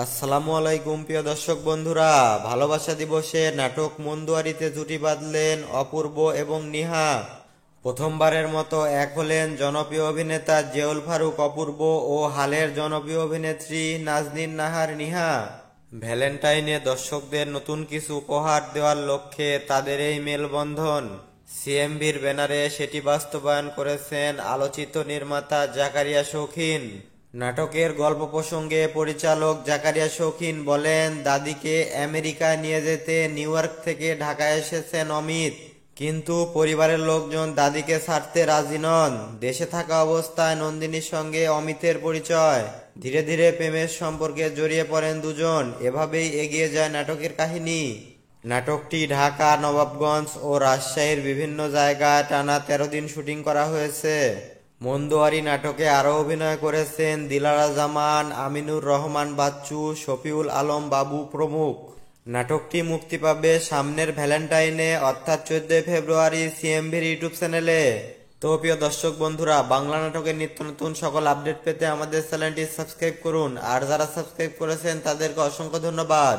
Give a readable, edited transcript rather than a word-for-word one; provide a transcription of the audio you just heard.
আসসালামু আলাইকুম প্রিয় দর্শক বন্ধুরা, ভালোবাসা দিবসে নাটক মন্দুয়ারিতে জুটি বাঁধলেন অপূর্ব এবং নিহা। প্রথমবারের মতো এক হলেন জনপ্রিয় অভিনেতা জিয়াউল ফারুক অপূর্ব ও হালের জনপ্রিয় অভিনেত্রী নাজনীন নাহার নিহা। ভ্যালেন্টাইনে দর্শকদের নতুন কিছু উপহার দেওয়ার লক্ষ্যে তাদের এই মেলবন্ধন। সিএমভির ব্যানারে সেটি বাস্তবায়ন করেছেন আলোচিত নির্মাতা জাকারিয়া শৌখিন। নাটকের গল্প প্রসঙ্গে পরিচালক জাকারিয়া শৌখিন বলেন, দাদিকে আমেরিকায় নিয়ে যেতে নিউ ইয়র্ক থেকে ঢাকায় এসেছেন অমিত, কিন্তু পরিবারের লোকজন দাদিকে ছাড়তে রাজি নন। দেশে থাকা অবস্থায় নন্দিনীর সঙ্গে অমিতের পরিচয়। ধীরে ধীরে প্রেমের সম্পর্কে জড়িয়ে পড়েন দুজন। এভাবেই এগিয়ে যায় নাটকের কাহিনী। নাটকটি ঢাকা, নবাবগঞ্জ ও রাজশাহীর বিভিন্ন জায়গায় টানা ১৩ দিন শুটিং করা হয়েছে। মন্দুয়ারি নাটকে আরও অভিনয় করেছেন দিলারা জামান, আমিনুর রহমান বাচ্চু, শফিউল আলম বাবু প্রমুখ। নাটকটি মুক্তি পাবে সামনের ভ্যালেন্টাইনে অর্থাৎ 14 ফেব্রুয়ারি সিএমভির ইউটিউব চ্যানেলে। তো প্রিয় দর্শক বন্ধুরা, বাংলা নাটকের নিত্য নতুন সকল আপডেট পেতে আমাদের চ্যানেলটি সাবস্ক্রাইব করুন। আর যারা সাবস্ক্রাইব করেছেন তাদেরকে অসংখ্য ধন্যবাদ।